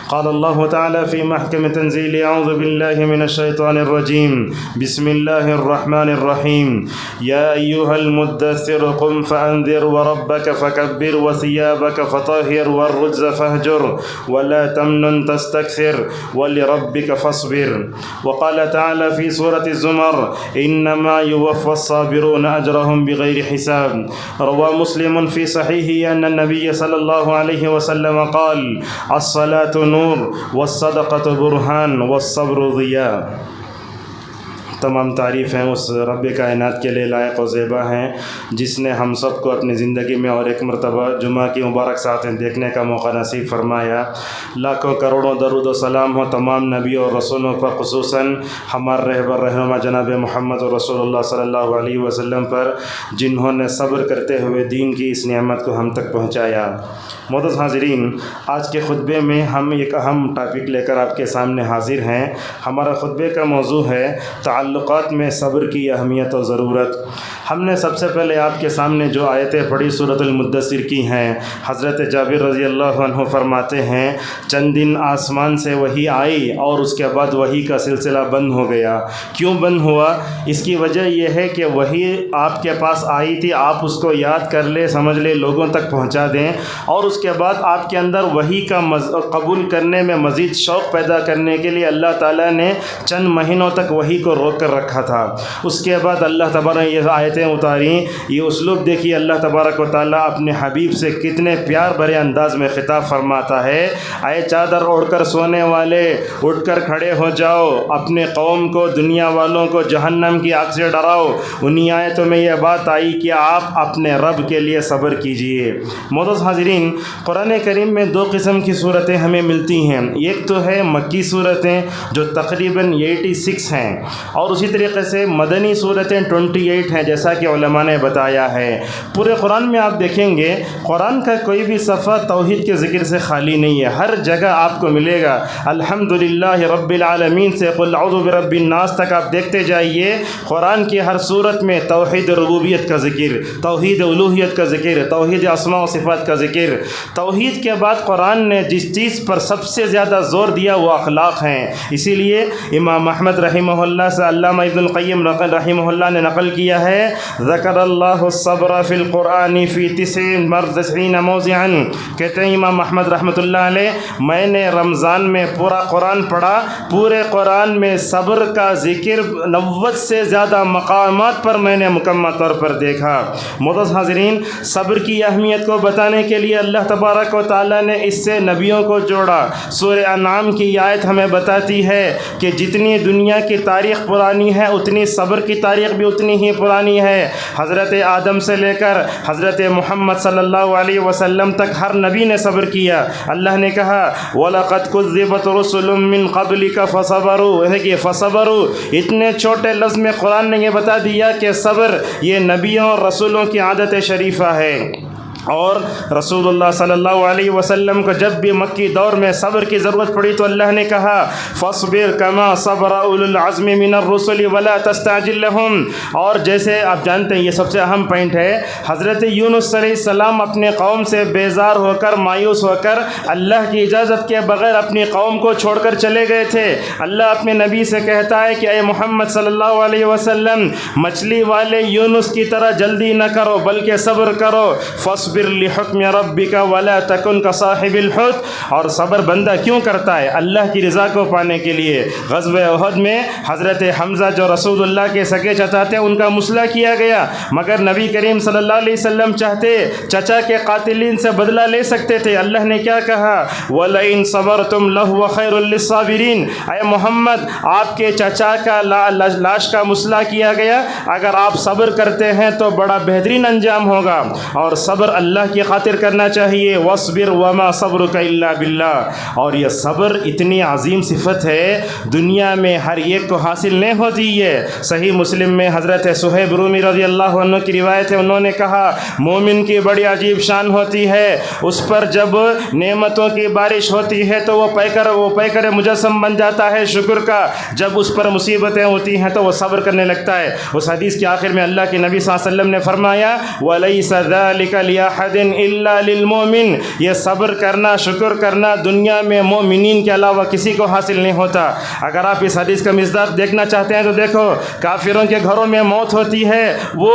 قال الله تعالى في محكم تنزيل: أعوذ بالله من الشيطان الرجيم، بسم الله الرحمن الرحيم، يا أيها المدثر قم فأنذر وربك فكبر وثيابك فطهر والرجز فاهجر ولا تمنن تستكثر ولربك فاصبر. وقال تعالى في سورة الزمر: إنما يوفى الصابرون أجرهم بغير حساب. روى مسلم في صحيحه أن النبي صلى الله عليه وسلم قال: الصلاة نور والصدقة برهان والصبر ضیاء. تمام تعریفیں اس رب کائنات کے لیے لائق و زیبا ہیں جس نے ہم سب کو اپنی زندگی میں اور ایک مرتبہ جمعہ کی مبارک ساعتیں دیکھنے کا موقع نصیب فرمایا. لاکھوں کروڑوں درود و سلام ہو تمام نبیوں اور رسولوں پر، خصوصاً ہمارے رہبر رہنما جناب محمد رسول اللہ صلی اللہ علیہ وسلم پر، جنہوں نے صبر کرتے ہوئے دین کی اس نعمت کو ہم تک پہنچایا. معزز حاضرین، آج کے خطبے میں ہم ایک اہم ٹاپک لے کر آپ کے سامنے حاضر ہیں. ہمارا خطبے کا موضوع ہے تعلقات میں صبر کی اہمیت و ضرورت. ہم نے سب سے پہلے آپ کے سامنے جو آیتیں پڑھی سورۃ المدثر کی ہیں. حضرت جابر رضی اللہ عنہ فرماتے ہیں چند دن آسمان سے وحی آئی اور اس کے بعد وحی کا سلسلہ بند ہو گیا. کیوں بند ہوا؟ اس کی وجہ یہ ہے کہ وحی آپ کے پاس آئی تھی، آپ اس کو یاد کر لے، سمجھ لے، لوگوں تک پہنچا دیں، اور اس کے بعد آپ کے اندر وحی کا قبول کرنے میں مزید شوق پیدا کرنے کے لیے اللہ تعالیٰ نے چند مہینوں تک وحی کو روک کر رکھا تھا. اس کے بعد اللہ تبارک نے یہ آیتیں اتاریں. یہ اسلوب دیکھیے اللہ تبارک و تعالیٰ اپنے حبیب سے کتنے پیار بھرے انداز میں خطاب فرماتا ہے. اے چادر اوڑھ کر سونے والے، اٹھ کر کھڑے ہو جاؤ، اپنے قوم کو، دنیا والوں کو جہنم کی آگ سے ڈراؤ. انہی آیتوں میں یہ بات آئی کہ آپ اپنے رب کے لیے صبر کیجئے. معزز حاضرین، قرآن کریم میں دو قسم کی صورتیں ہمیں ملتی ہیں. ایک تو ہے مکی صورتیں جو تقریباً 86 ہیں، اور اسی طریقے سے مدنی صورتیں 28 ہیں جیسا کہ علماء نے بتایا ہے. پورے قرآن میں آپ دیکھیں گے قرآن کا کوئی بھی صفحہ توحید کے ذکر سے خالی نہیں ہے. ہر جگہ آپ کو ملے گا الحمدللہ رب العالمین سے قل اعوذ برب الناس تک آپ دیکھتے جائیے. قرآن کی ہر صورت میں توحید ربوبیت کا ذکر، توحید الوہیت کا ذکر، توحید اسماء و صفات کا ذکر. توحید کے بعد قرآن نے جس چیز پر سب سے زیادہ زور دیا وہ اخلاق ہیں. اسی لیے امام احمد رحمہ اللہ سے علامہ ابن القیم رحمہ اللہ نے نقل کیا ہے ذکر اللہ الصبر فی القرآن فی 90 موضعا. کہتے ہیں امام احمد رحمۃ اللہ علیہ، میں نے رمضان میں پورا قرآن پڑھا، پورے قرآن میں صبر کا ذکر 90 سے زیادہ مقامات پر میں نے مکمل طور پر دیکھا. معزز حاضرین، صبر کی اہمیت کو بتانے کے لیے اللہ تبارک و تعالیٰ نے اس سے نبیوں کو جوڑا. سورہ انعام کی آیت ہمیں بتاتی ہے کہ جتنی دنیا کی تاریخ پرانی ہے اتنی صبر کی تاریخ بھی اتنی ہی پرانی ہے. حضرت آدم سے لے کر حضرت محمد صلی اللہ علیہ وسلم تک ہر نبی نے صبر کیا. اللہ نے کہا وَلَقَدْ كُذِّبَتْ رُسُلٌ مِّن قَبْلِكَ فَصَبَرُوا. کہ فَصَبَرُوا اتنے چھوٹے لفظ میں قرآن نے یہ بتا دیا کہ صبر یہ نبیوں اور رسولوں کی عادت شریفہ ہے. اور رسول اللہ صلی اللہ علیہ وسلم کو جب بھی مکی دور میں صبر کی ضرورت پڑی تو اللہ نے کہا فاصبر کما صبر اولو العزم من الرسل ولا تستعجل لهم. اور جیسے آپ جانتے ہیں یہ سب سے اہم پوائنٹ ہے، حضرت یونس علیہ السلام اپنے قوم سے بیزار ہو کر، مایوس ہو کر، اللہ کی اجازت کے بغیر اپنی قوم کو چھوڑ کر چلے گئے تھے. اللہ اپنے نبی سے کہتا ہے کہ اے محمد صلی اللہ علیہ وسلم، مچھلی والے یونس کی طرح جلدی نہ کرو بلکہ صبر کرو. فاصبر لحکم ربک ولا تکن کصاحب الحوت. اور صبر بندہ کیوں کرتا ہے؟ اللہ کی رضا کو پانے کے لیے. غزوہ احد میں حضرت حمزہ جو رسول اللہ کے سگے چچا تھے ان کا مسئلہ کیا گیا، مگر نبی کریم صلی اللہ علیہ وسلم چاہتے چچا کے قاتلین سے بدلہ لے سکتے تھے. اللہ نے کیا کہا وَلَئِن صَبَرْتُمْ لَهُوَ خَيْرٌ لِّلصَّابِرِينَ. اے محمد، آپ کے چچا کا لاش کا مسئلہ کیا گیا، اگر آپ صبر کرتے ہیں تو بڑا بہترین انجام ہوگا. اور صبر اللہ کی خاطر کرنا چاہیے. وَاصْبِرْ وَمَا صَبْرُكَ إِلَّا بِاللَّهِ. اور یہ صبر اتنی عظیم صفت ہے، دنیا میں ہر ایک کو حاصل نہیں ہوتی ہے. صحیح مسلم میں حضرت صہیب رومی رضی اللہ عنہ کی روایت ہے، انہوں نے کہا مومن کی بڑی عجیب شان ہوتی ہے، اس پر جب نعمتوں کی بارش ہوتی ہے تو وہ پیکر مجسم بن جاتا ہے شکر کا، جب اس پر مصیبتیں ہوتی ہیں تو وہ صبر کرنے لگتا ہے. اس حدیث کے آخر میں اللہ کے نبی صلی اللہ علیہ وسلم نے فرمایا وَلَيْسَ ذَلِكَ أحد إلا للمؤمن، یہ صبر کرنا، شکر کرنا دنیا میں مومنین کے علاوہ کسی کو حاصل نہیں ہوتا۔ اگر آپ اس حدیث کا مصداق دیکھنا چاہتے ہیں تو دیکھو، کافروں کے گھروں میں موت ہوتی ہے، وہ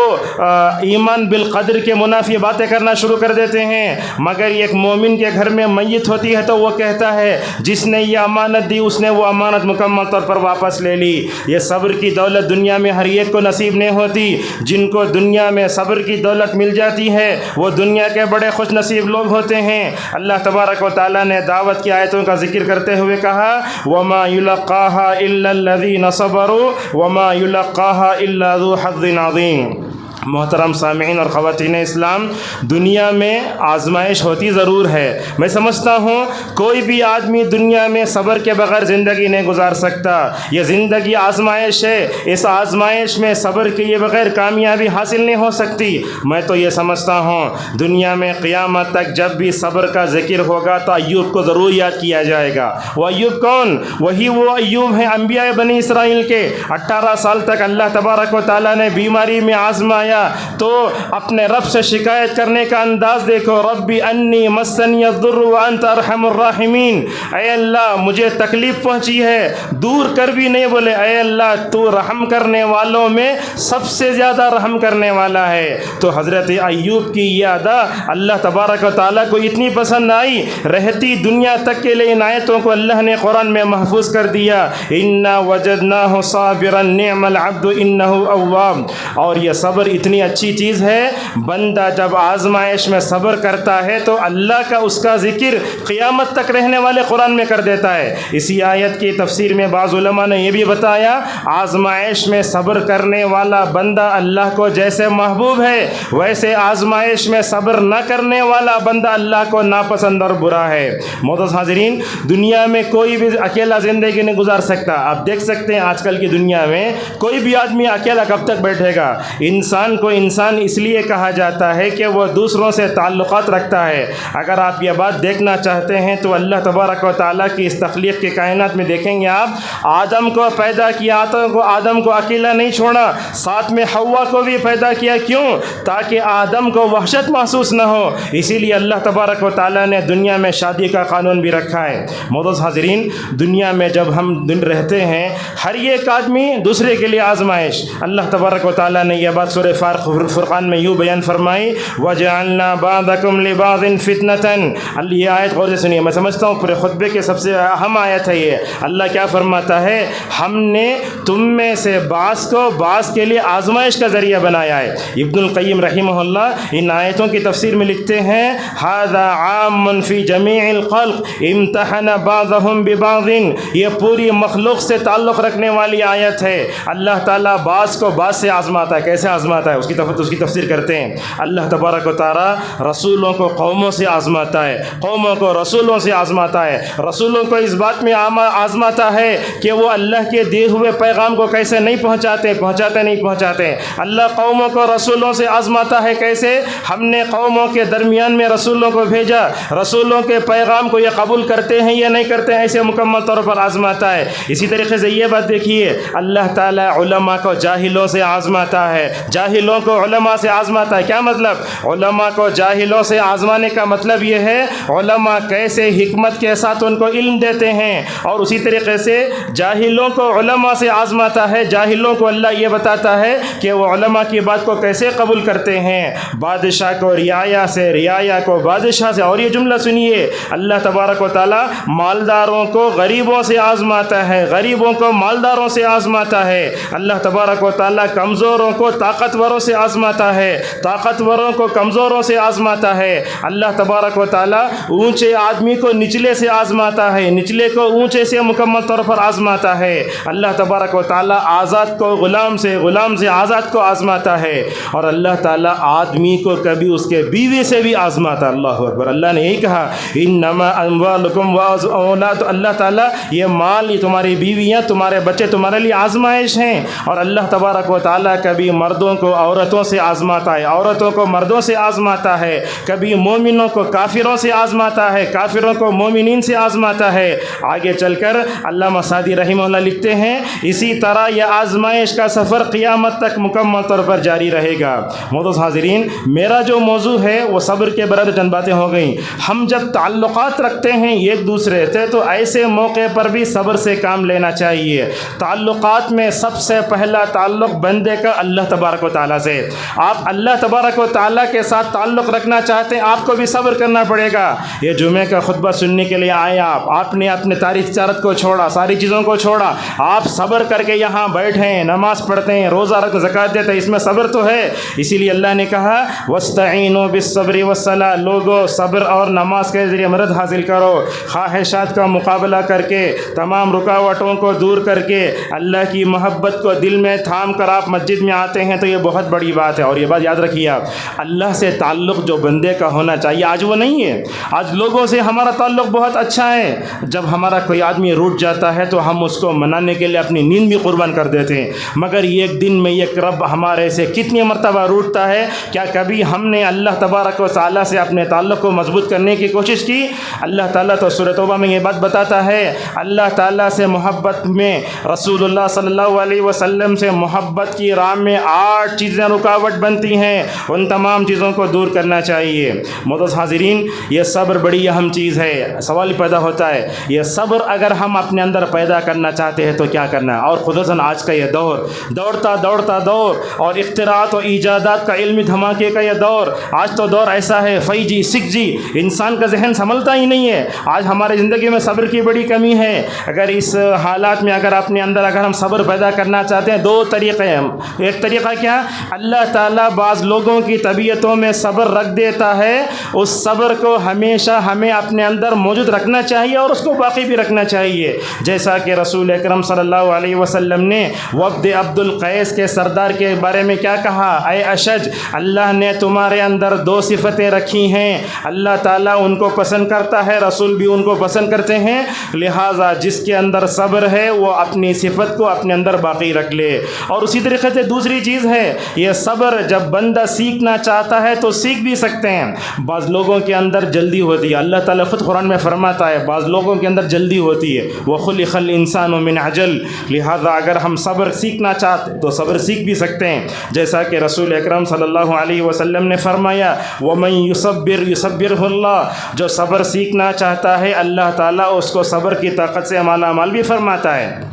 ایمان بالقدر کے منافی باتیں کرنا شروع کر دیتے ہیں، مگر ایک مومن کے گھر میں میت ہوتی ہے تو وہ کہتا ہے جس نے یہ امانت دی اس نے وہ امانت مکمل طور پر واپس لے لی۔ یہ صبر کی دولت دنیا میں ہر ایک کو نصیب نہیں ہوتی۔ جن کو دنیا میں صبر کی دولت مل جاتی ہے وہ دنیا کے بڑے خوش نصیب لوگ ہوتے ہیں۔ اللہ تبارک و تعالیٰ نے دعوت کی آیتوں کا ذکر کرتے ہوئے کہا وَمَا يُلَقَّاهَا إِلَّا الَّذِينَ صَبَرُوا وَمَا يُلَقَّاهَا إِلَّا ذُو حَظٍّ عَظِيمٍ۔ محترم سامعین اور خواتین اسلام، دنیا میں آزمائش ہوتی ضرور ہے۔ میں سمجھتا ہوں کوئی بھی آدمی دنیا میں صبر کے بغیر زندگی نہیں گزار سکتا۔ یہ زندگی آزمائش ہے، اس آزمائش میں صبر کے بغیر کامیابی حاصل نہیں ہو سکتی۔ میں تو یہ سمجھتا ہوں دنیا میں قیامت تک جب بھی صبر کا ذکر ہوگا تو ایوب کو ضرور یاد کیا جائے گا۔ وہ ایوب کون؟ وہی وہ ایوب ہیں انبیاء بنی اسرائیل کے۔ 18 سال تک اللہ تبارک و تعالیٰ نے بیماری میں آزمایا تو اپنے رب سے شکایت کرنے کا انداز دیکھو، ربی انی مسنی الضر وانت ارحم الراحمین، اے اللہ مجھے تکلیف پہنچی ہے، دور کر بھی نہیں بولے، اے اللہ تو رحم کرنے والوں میں سب سے زیادہ رحم کرنے والا ہے۔ تو حضرت ایوب کی یہ ادا اللہ تبارک و تعالیٰ کو اتنی پسند آئی، رہتی دنیا تک کے لیے ان آیتوں کو اللہ نے قرآن میں محفوظ کر دیا، انا وجدناہ صابرا نعم العبد انہ اواب۔ اور یہ صبر اتنی اچھی چیز ہے، بندہ جب آزمائش میں صبر کرتا ہے تو اللہ کا اس کا ذکر قیامت تک رہنے والے قرآن میں کر دیتا ہے۔ اسی آیت کی تفسیر میں بعض علماء نے یہ بھی بتایا آزمائش میں صبر کرنے والا بندہ اللہ کو جیسے محبوب ہے ویسے آزمائش میں صبر نہ کرنے والا بندہ اللہ کو ناپسند اور برا ہے۔ معزز حاضرین، دنیا میں کوئی بھی اکیلا زندگی نہیں گزار سکتا۔ آپ دیکھ سکتے ہیں آج کل کی دنیا میں کوئی بھی آدمی اکیلا کب تک بیٹھے گا؟ انسان کو انسان اس لیے کہا جاتا ہے کہ وہ دوسروں سے تعلقات رکھتا ہے۔ اگر آپ یہ بات دیکھنا چاہتے ہیں تو اللہ تبارک و تعالیٰ کی اس تخلیق کے کائنات میں دیکھیں گے آپ، آدم کو پیدا کیا تو آدم کو اکیلا نہیں چھوڑا، ساتھ میں حوا کو بھی پیدا کیا۔ کیوں؟ تاکہ آدم کو وحشت محسوس نہ ہو، اسی لیے اللہ تبارک و تعالیٰ نے دنیا میں شادی کا قانون بھی رکھا ہے۔ معزز حاضرین، دنیا میں جب ہم رہتے ہیں ہر ایک آدمی دوسرے کے لیے آزمائش۔ اللہ تبارک و تعالیٰ نے یہ بات سورہ فرقان میں یوں بیان فرمائی وَجَعَلْنَا بَعْضَكُمْ لِبَعْضٍ فِتْنَةً۔ یہ آیت غور سے سنیے، میں سمجھتا ہوں پورے خطبے کے سب سے اہم آیت ہے یہ۔ اللہ کیا فرماتا ہے؟ ہم نے تم میں سے بعض کو بعض کے لیے آزمائش کا ذریعہ بنایا ہے۔ ابن القیم رحمہ اللہ ان آیتوں کی تفسیر میں لکھتے ہیں هَذَا عَامٌ فِي جَمِيعِ الْخَلْقِ امْتَحَنَ بَعْضَهُمْ بِبَعْضٍ۔ یہ پوری مخلوق سے تعلق رکھنے والی آیت ہے۔ اللہ تعالیٰ بعض کو بعض سے آزماتا ہے۔ کیسے آزماتا ہے؟ اس کی تفسیر کرتے ہیں۔ اللہ تبارک و تعالیٰ رسولوں کو قوموں سے آزماتا ہے، قوموں کو رسولوں سے آزماتا ہے، رسولوں کو اس بات میں آزماتا ہے کہ وہ اللہ کے دیے ہوئے پیغام کو کیسے نہیں پہنچاتے نہیں پہنچاتے۔ اللہ قوموں کو رسولوں سے آزماتا ہے، کیسے؟ ہم نے قوموں کے درمیان میں رسولوں کو بھیجا، رسولوں کے پیغام کو یہ قبول کرتے ہیں یا نہیں کرتے ہیں، ایسے مکمل طور پر آزماتا ہے۔ اسی طریقے سے یہ بات دیکھیے، اللہ تعالیٰ علماء کو جاہلوں سے آزماتا ہے، جاہلوں کو علماء سے آزماتا ہے۔ کیا مطلب؟ علماء کو جاہلوں سے آزمانے کا مطلب یہ ہے علماء کیسے حکمت کے ساتھ ان کو علم دیتے ہیں، اور اسی طریقے سے جاہلوں کو علماء سے آزماتا ہے۔ جاہلوں کو اللہ یہ بتاتا ہے کہ وہ علماء کی بات کو کیسے قبول کرتے ہیں، بادشاہ کو رعایا سے، رعایا کو بادشاہ سے۔ اور یہ جملہ سنیے، اللہ تبارک و تعالیٰ مالداروں کو غریبوں سے آزماتا ہے، غریبوں کو مالداروں سے آزماتا ہے۔ اللہ تبارک و تعالیٰ کمزوروں کو طاقتوروں سے آزماتا ہے، طاقتوروں کو کمزوروں سے آزماتا ہے۔ اللہ تبارک و تعالیٰ اونچے آدمی کو نچلے سے آزماتا ہے، نچلے کو اونچے سے مکمل طور پر آزماتا ہے۔ اللہ تبارک و تعالیٰ آزاد کو غلام سے، غلام سے آزاد کو آزماتا ہے، اور اللہ تعالیٰ آدمی کو کبھی اس کے بیوی سے بھی آزماتا ہے۔ اللہ اکبر! اللہ نے یہی کہا انما اموالکم واولاد، اللہ تعالیٰ یہ مال، یہ تمہاری بیویاں، تمہارے بچے تمہارے لیے آزمائش ہیں۔ اور اللہ تبارک و تعالیٰ کبھی مردوں کو عورتوں سے آزماتا ہے، عورتوں کو مردوں سے آزماتا ہے، کبھی مومنوں کو کافروں سے آزماتا ہے، کافروں کو مومنین سے آزماتا ہے۔ آگے چل کر علامہ سعدی رحمہ اللہ لکھتے ہیں اسی طرح یہ آزمائش کا سفر قیامت تک مکمل طور پر جاری رہے گا۔ معزز حاضرین، میرا جو موضوع ہے وہ صبر کے برابر چند باتیں ہو گئیں۔ ہم جب تعلقات رکھتے ہیں ایک دوسرے سے تو ایسے موقع پر بھی صبر سے کام لینا چاہیے۔ تعلقات میں سب سے پہلا تعلق بندے کا اللہ تبارک و تعالیٰ سے۔ آپ اللہ تبارک و تعالیٰ کے ساتھ تعلق رکھنا چاہتے ہیں، آپ کو بھی صبر کرنا پڑے گا۔ یہ جمعے کا خطبہ سننے کے لیے آئے، آپ نے اپنے تجارت کو چھوڑا، ساری چیزوں کو چھوڑا، آپ صبر کر کے یہاں بیٹھے ہیں، نماز پڑھتے ہیں، روزہ رکھ زکوٰۃ دیتے ہیں، اس میں صبر تو ہے۔ اسی لیے اللہ نے کہا وَاسْتَعِينُوا بِالصَّبْرِ وَالصَّلَاةِ، لوگوں صبر اور نماز کے ذریعے مدد حاصل کرو۔ خواہشات کا مقابلہ کر کے، تمام رکاوٹوں کو دور کر کے، اللہ کی محبت کو دل میں تھام کر آپ مسجد میں آتے ہیں تو یہ بہت بڑی بات ہے۔ اور یہ بات یاد رکھیے آپ، اللہ سے تعلق جو بندے کا ہونا چاہیے آج وہ نہیں ہے۔ آج لوگوں سے ہمارا تعلق بہت اچھا ہے، جب ہمارا کوئی آدمی روٹ جاتا ہے تو ہم اس کو منانے کے لیے اپنی نیند بھی قربان کر دیتے ہیں، مگر ایک دن میں ایک رب ہمارے سے کتنی مرتبہ روٹتا ہے؟ کیا کبھی ہم نے اللہ تبارک و تعالیٰ سے اپنے تعلق کو مضبوط کرنے کی کوشش کی؟ اللہ تعالیٰ تو سورۃ توبہ میں یہ بات بتاتا ہے، اللہ تعالیٰ سے محبت میں رسول اللہ صلی اللہ علیہ وسلم سے محبت کی راہ میں 8 چیزیں رکاوٹ بنتی ہیں، ان تمام چیزوں کو دور کرنا چاہیے۔ معزز حاضرین، یہ صبر بڑی اہم چیز ہے۔ سوال پیدا ہوتا ہے یہ صبر اگر ہم اپنے اندر پیدا کرنا چاہتے ہیں تو کیا کرنا ہے؟ اور خصوصاً آج کا یہ دوڑتا دور اور اختراعات و ایجادات کا علمی دھماکے کا یہ دور، آج تو دور ایسا ہے 5G 6G، انسان کا ذہن سنبھلتا ہی نہیں ہے۔ آج ہماری زندگی میں صبر کی بڑی کمی ہے۔ اگر اس حالات میں اگر اپنے اندر اگر ہم صبر پیدا کرنا چاہتے ہیں، 2 طریقے ہیں۔ ایک طریقہ کیا؟ اللہ تعالیٰ بعض لوگوں کی طبیعتوں میں صبر رکھ دیتا ہے، اس صبر کو ہمیشہ ہمیں اپنے اندر موجود رکھنا چاہیے اور اس کو باقی بھی رکھنا چاہیے۔ جیسا کہ رسول اکرم صلی اللہ علیہ وسلم نے وفد عبد القیس کے سردار کے بارے میں کیا کہا؟ اے اشج، اللہ نے تمہارے اندر 2 صفتیں رکھی ہیں، اللہ تعالیٰ ان کو پسند کرتا ہے، رسول بھی ان کو پسند کرتے ہیں، لہٰذا جس کے اندر صبر ہے وہ اپنی صفت کو اپنے اندر باقی رکھ لے۔ اور اسی طریقے سے دوسری چیز ہے یہ صبر، جب بندہ سیکھنا چاہتا ہے تو سیکھ بھی سکتے ہیں۔ بعض لوگوں کے اندر جلدی ہوتی ہے، اللہ تعالیٰ خود قرآن میں فرماتا ہے بعض لوگوں کے اندر جلدی ہوتی ہے، وَخُلِقَ الْإِنسَانُ مِنْ عَجَلٍ، لہذا اگر ہم صبر سیکھنا چاہتے تو صبر سیکھ بھی سکتے ہیں۔ جیسا کہ رسول اکرم صلی اللہ علیہ وسلم نے فرمایا وَمَنْ يُصَبِّرْ يُصَبِّرْهُ اللَّهُ، جو صبر سیکھنا چاہتا ہے اللہ تعالیٰ اس کو صبر کی طاقت سے مالا مال بھی فرماتا ہے۔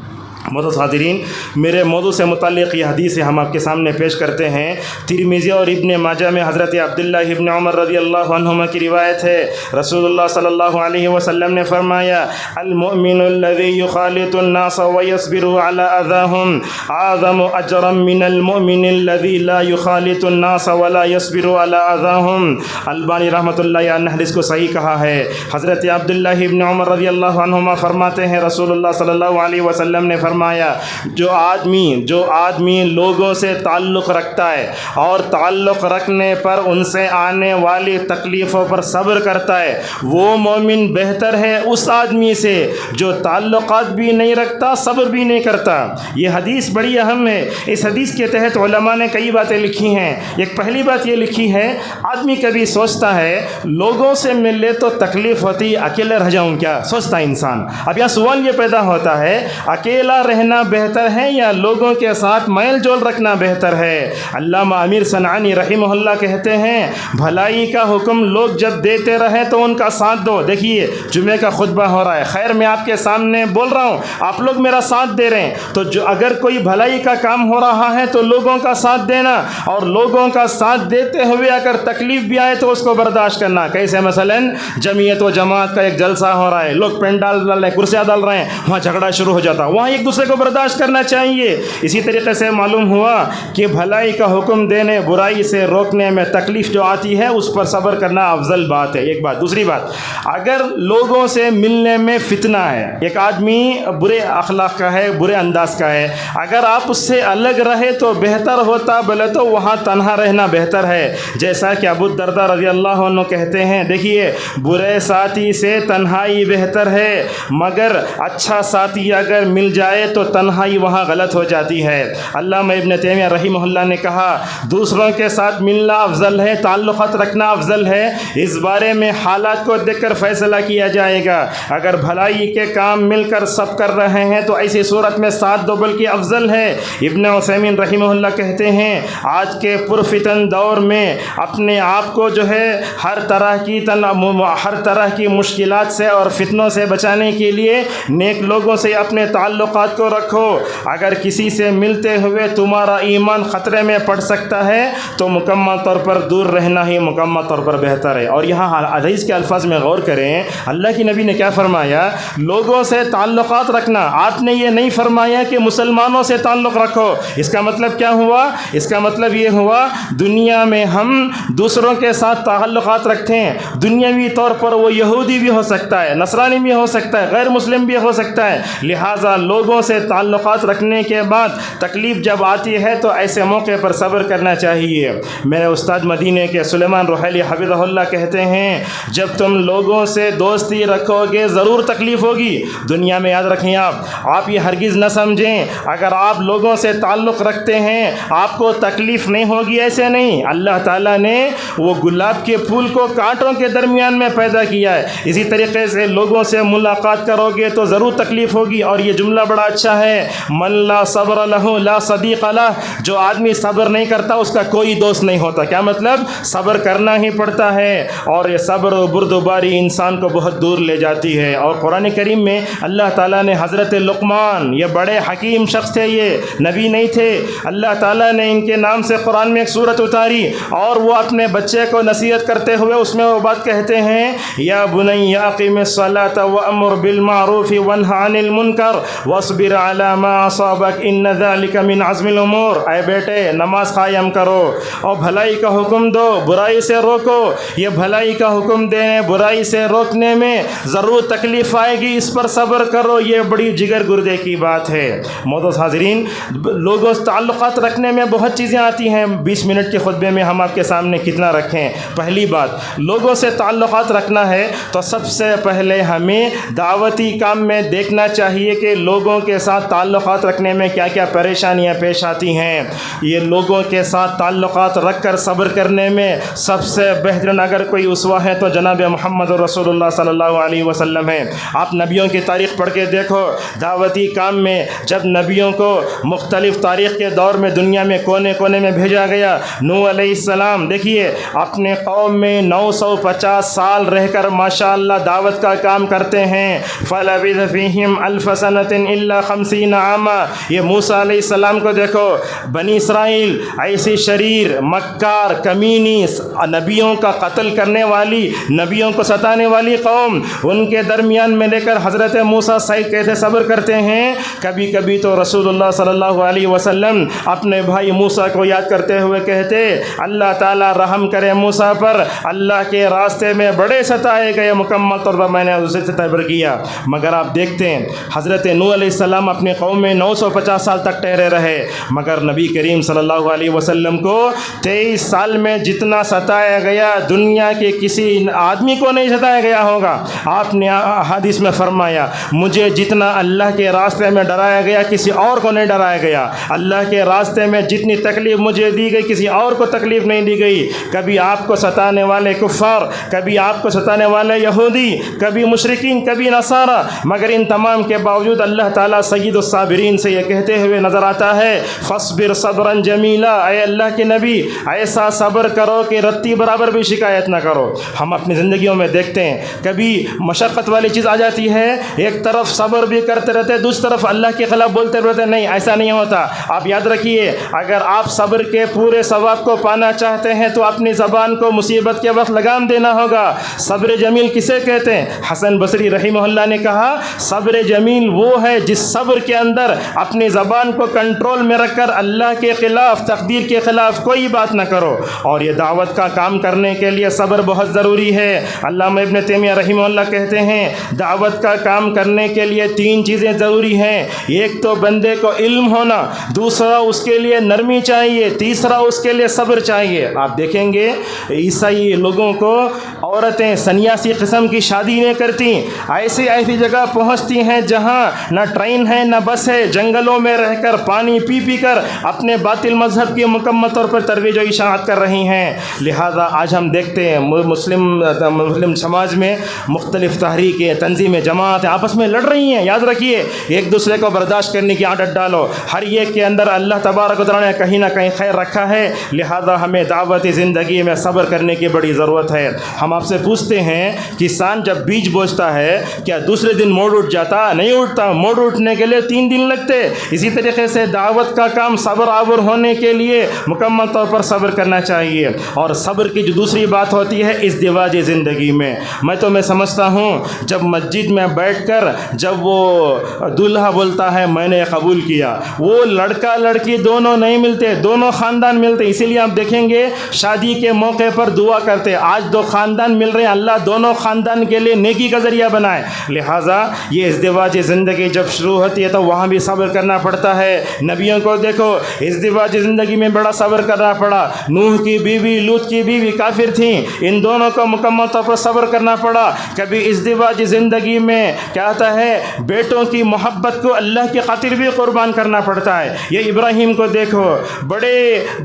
معزز حاضرین، میرے موضوع سے متعلق یہ حدیث ہم آپ کے سامنے پیش کرتے ہیں۔ ترمذی اور ابن ماجہ میں حضرت عبداللہ ابن عمر رضی اللہ عنہما کی روایت ہے، رسول اللہ صلی اللہ علیہ وسلم نے فرمایا المؤمن الذي يخالط الناس ويصبر على اذاهم اعظم اجرا من المؤمن الذي لا يخالط الناس ولا يصبر على اذاهم۔ البانی رحمۃ اللہ علیہ نے حدیث کو صحیح کہا ہے۔ حضرت عبداللہ ابن عمر رضی اللہ عنہما فرماتے ہیں رسول اللہ صلی اللہ علیہ وسلم نے فرمایا جو آدمی لوگوں سے تعلق رکھتا ہے اور تعلق رکھنے پر ان سے آنے والی تکلیفوں پر صبر کرتا ہے، وہ مومن بہتر ہے اس آدمی سے جو تعلقات بھی نہیں رکھتا، صبر بھی نہیں کرتا۔ یہ حدیث بڑی اہم ہے۔ اس حدیث کے تحت علماء نے کئی باتیں لکھی ہیں۔ ایک پہلی بات یہ لکھی ہے، آدمی کبھی سوچتا ہے لوگوں سے ملے تو تکلیف ہوتی، اکیلے رہ جاؤں کیا، سوچتا ہے انسان۔ اب یہاں سوال یہ پیدا ہوتا ہے اکیلا رہنا بہتر ہے یا لوگوں کے ساتھ میل جول رکھنا بہتر ہے؟ علامہ امیر صنعانی رحمہ اللہ کہتے ہیں بھلائی کا حکم لوگ جب دیتے رہے تو ان کا ساتھ دو۔ دیکھیے جمعے کا خطبہ ہو رہا ہے، خیر میں آپ کے سامنے بول رہا ہوں، آپ لوگ میرا ساتھ دے رہے ہیں، تو جو اگر کوئی بھلائی کا کام ہو رہا ہے تو لوگوں کا ساتھ دینا، اور لوگوں کا ساتھ دیتے ہوئے اگر تکلیف بھی آئے تو اس کو برداشت کرنا۔ کیسے؟ مثلاً جمعیت و جماعت کا ایک جلسہ ہو رہا ہے، لوگ پینڈال ڈال رہے ہیں، کرسیاں ڈال رہے ہیں، وہاں جھگڑا شروع ہو جاتا، وہاں ایک دوسرے کو برداشت کرنا چاہیے۔ اسی طریقے سے معلوم ہوا کہ بھلائی کا حکم دینے، برائی سے روکنے میں تکلیف جو آتی ہے اس پر صبر کرنا افضل بات ہے، ایک بات۔ دوسری بات، اگر لوگوں سے ملنے میں فتنہ ہے، ایک آدمی برے اخلاق کا ہے، برے انداز کا ہے، اگر آپ اس سے الگ رہے تو بہتر ہوتا، بولے تو وہاں تنہا رہنا بہتر ہے۔ جیسا کہ ابو الدرداء رضی اللہ عنہ کہتے ہیں، دیکھیے برے ساتھی سے تنہائی بہتر ہے، مگر اچھا ساتھی اگر مل جائے جائے تو تنہائی وہاں غلط ہو جاتی ہے۔ علامہ ابن تیمیہ رحمہ اللہ نے کہا دوسروں کے ساتھ ملنا افضل ہے، تعلقات رکھنا افضل ہے، اس بارے میں حالات کو دیکھ کر فیصلہ کیا جائے گا۔ اگر بھلائی کے کام مل کر سب کر رہے ہیں تو ایسی صورت میں ساتھ دو بلکہ افضل ہے۔ ابن عثیمین رحمہ اللہ کہتے ہیں آج کے پرفتن دور میں اپنے آپ کو جو ہے ہر طرح کی مشکلات سے اور فتنوں سے بچانے کے لیے نیک لوگوں سے اپنے تعلقات کو رکھو۔ اگر کسی سے ملتے ہوئے تمہارا ایمان خطرے میں پڑ سکتا ہے تو مکمل طور پر دور رہنا ہی مکمل طور پر بہتر ہے۔ اور یہاں حدیث کے الفاظ میں غور کریں، اللہ کی نبی نے کیا فرمایا؟ لوگوں سے تعلقات رکھنا۔ آپ نے یہ نہیں فرمایا کہ مسلمانوں سے تعلق رکھو۔ اس کا مطلب کیا ہوا؟ اس کا مطلب یہ ہوا دنیا میں ہم دوسروں کے ساتھ تعلقات رکھیں، دنیاوی طور پر وہ یہودی بھی ہو سکتا ہے، نصرانی بھی ہو سکتا ہے، غیر مسلم بھی ہو سکتا ہے، لہٰذا لوگوں سے تعلقات رکھنے کے بعد تکلیف جب آتی ہے تو ایسے موقع پر صبر کرنا چاہیے۔ میرے استاد مدینے کے سلیمان روحیلی حفظہ اللہ کہتے ہیں جب تم لوگوں سے دوستی رکھو گے ضرور تکلیف ہوگی۔ دنیا میں یاد رکھیں آپ یہ ہرگز نہ سمجھیں اگر آپ لوگوں سے تعلق رکھتے ہیں آپ کو تکلیف نہیں ہوگی، ایسے نہیں۔ اللہ تعالیٰ نے وہ گلاب کے پھول کو کانٹوں کے درمیان میں پیدا کیا ہے، اسی طریقے سے لوگوں سے ملاقات کرو گے تو ضرور تکلیف ہوگی۔ اور یہ جملہ بڑا اچھا ہے، من لا صبر لہ لا صدیق لہ، جو آدمی صبر نہیں کرتا اس کا کوئی دوست نہیں ہوتا۔ کیا مطلب؟ صبر کرنا ہی پڑتا ہے، اور یہ صبر و بردباری انسان کو بہت دور لے جاتی ہے۔ اور قرآن کریم میں اللہ تعالیٰ نے حضرت لقمان، یہ بڑے حکیم شخص تھے، یہ نبی نہیں تھے، اللہ تعالیٰ نے ان کے نام سے قرآن میں ایک سورت اتاری اور وہ اپنے بچے کو نصیحت کرتے ہوئے اس میں وہ بات کہتے ہیں یا بنی اقم الصلاۃ وامر بالمعروف وانہ عن المنکر واصبر علی ما اصابک ان ذلک من عزم الامور۔ اے بیٹے نماز قائم کرو اور بھلائی کا حکم دو، برائی سے روکو۔ یہ بھلائی کا حکم دینے، برائی سے روکنے میں ضرور تکلیف آئے گی، اس پر صبر کرو، یہ بڑی جگر گردے کی بات ہے۔ معزز حاضرین، لوگوں سے تعلقات رکھنے میں بہت چیزیں آتی ہیں، 20 منٹ کے خطبے میں ہم آپ کے سامنے کتنا رکھیں۔ پہلی بات، لوگوں سے تعلقات رکھنا ہے تو سب سے پہلے ہمیں دعوتی کام میں دیکھنا چاہیے کہ لوگوں کے ساتھ تعلقات رکھنے میں کیا کیا پریشانیاں پیش آتی ہیں۔ یہ لوگوں کے ساتھ تعلقات رکھ کر صبر کرنے میں سب سے بہترین اگر کوئی اسوہ ہے تو جناب محمد رسول اللہ صلی اللہ علیہ وسلم ہے۔ آپ نبیوں کی تاریخ پڑھ کے دیکھو، دعوتی کام میں جب نبیوں کو مختلف تاریخ کے دور میں دنیا میں کونے کونے میں بھیجا گیا، نوح علیہ السلام دیکھیے اپنے قوم میں 950 سال رہ کر ماشاءاللہ دعوت کا کام کرتے ہیں۔ فَلَبِثَ فِيهِمْ أَلْفَ سَنَةٍ إِلَّا 50 عاما۔ یہ موسیٰ علیہ السلام کو دیکھو، بنی اسرائیل ایسی شریر، مکار، کمینی، نبیوں کا قتل کرنے والی، نبیوں کو ستانے والی قوم، ان کے درمیان میں لے کر حضرت موسیٰ کیسے صبر کرتے ہیں۔ کبھی کبھی تو رسول اللہ صلی اللہ علیہ وسلم اپنے بھائی موسیٰ کو یاد کرتے ہوئے کہتے اللہ تعالیٰ رحم کرے موسیٰ پر، اللہ کے راستے میں بڑے ستائے گئے، مکمل طور پر میں نے اسے صبر کیا۔ مگر آپ دیکھتے ہیں حضرت نوح علیہ السلام اپنی قوم میں 950 سال تک ٹھہرے رہے، مگر نبی کریم صلی اللہ علیہ وسلم کو 23 سال میں جتنا ستایا گیا دنیا کے کسی آدمی کو نہیں ستایا گیا ہوگا۔ آپ نے حدیث میں فرمایا مجھے جتنا اللہ کے راستے میں ڈرایا گیا کسی اور کو نہیں ڈرایا گیا، اللہ کے راستے میں جتنی تکلیف مجھے دی گئی کسی اور کو تکلیف نہیں دی گئی۔ کبھی آپ کو ستانے والے کفار، کبھی آپ کو ستانے والے یہودی، کبھی مشرکین، کبھی نصارہ، مگر ان تمام کے باوجود اللہ تعالیٰ سید الصابرین سے یہ کہتے ہوئے نظر آتا ہے فاصبر صبرا جمیلا، اے اللہ کے نبی ایسا صبر کرو کہ رتی برابر بھی شکایت نہ کرو۔ ہم اپنی زندگیوں میں دیکھتے ہیں کبھی مشقت والی چیز آ جاتی ہے، ایک طرف صبر بھی کرتے رہتے دوسری طرف اللہ کے خلاف بولتے رہتے، نہیں ایسا نہیں ہوتا۔ آپ یاد رکھیے اگر آپ صبر کے پورے ثواب کو پانا چاہتے ہیں تو اپنی زبان کو مصیبت کے وقت لگام دینا ہوگا۔ صبر جمیل کسے کہتے ہیں؟ حسن بصری رحمہ اللہ نے کہا صبر جمیل وہ ہے جس صبر کے اندر اپنی زبان کو کنٹرول میں رکھ کر اللہ کے خلاف، تقدیر کے خلاف کوئی بات نہ کرو۔ اور یہ دعوت کا کام کرنے کے لیے صبر بہت ضروری ہے۔ علامہ ابن تیمیہ رحمہ اللہ کہتے ہیں دعوت کا کام کرنے کے لیے 3 چیزیں ضروری ہیں، ایک تو بندے کو علم ہونا، دوسرا اس کے لیے نرمی چاہیے، تیسرا اس کے لیے صبر چاہیے۔ آپ دیکھیں گے عیسائی لوگوں کو عورتیں سنیاسی قسم کی شادی نہیں کرتی، ایسی جگہ پہنچتی ہیں جہاں نہ ٹرین لائن ہے نہ بس ہے، جنگلوں میں رہ کر پانی پی پی کر اپنے باطل مذہب کی مکمل طور پر ترویج و اشاعت کر رہی ہیں۔ لہذا آج ہم دیکھتے ہیں مسلم سماج میں مختلف تحریکیں، تنظیمیں، جماعتیں آپس میں لڑ رہی ہیں۔ یاد رکھیے، ایک دوسرے کو برداشت کرنے کی عادت ڈالو، ہر ایک کے اندر اللہ تبارک و تعالیٰ نے کہیں نہ کہیں خیر رکھا ہے، لہذا ہمیں دعوتی زندگی میں صبر کرنے کی بڑی ضرورت ہے۔ ہم آپ سے پوچھتے ہیں، کسان جب بیج بوجھتا ہے کیا دوسرے دن موڑ اٹھ جاتا؟ نہیں اٹھتا، موڑ اٹھنے کے لیے 3 دن لگتے۔ اسی طریقے سے دعوت کا کام صبر آور ہونے کے لیے مکمل طور پر صبر کرنا چاہیے۔ اور صبر کی جو دوسری بات ہوتی ہے ازدواجی زندگی میں میں سمجھتا ہوں، جب مسجد میں بیٹھ کر جب وہ دولہا بولتا ہے میں نے قبول کیا، وہ لڑکا لڑکی دونوں نہیں ملتے، دونوں خاندان ملتے۔ اسی لیے آپ دیکھیں گے شادی کے موقع پر دعا کرتے، آج 2 خاندان مل رہے ہیں، اللہ دونوں خاندان کے لیے نیکی کا ذریعہ بنائے۔ لہٰذا یہ ازدواجی زندگی جب شروع ہوتی ہے تو وہاں بھی صبر کرنا پڑتا ہے۔ نبیوں کو دیکھو، ازدواجی زندگی میں بڑا صبر کرنا پڑا۔ نوح کی بیوی، لوط کی بیوی کافر تھیں، ان دونوں کو مکمل طور پر صبر کرنا پڑا۔ کبھی ازدواجی زندگی میں کیا آتا ہے، بیٹوں کی محبت کو اللہ کی خاطر بھی قربان کرنا پڑتا ہے۔ یہ ابراہیم کو دیکھو، بڑے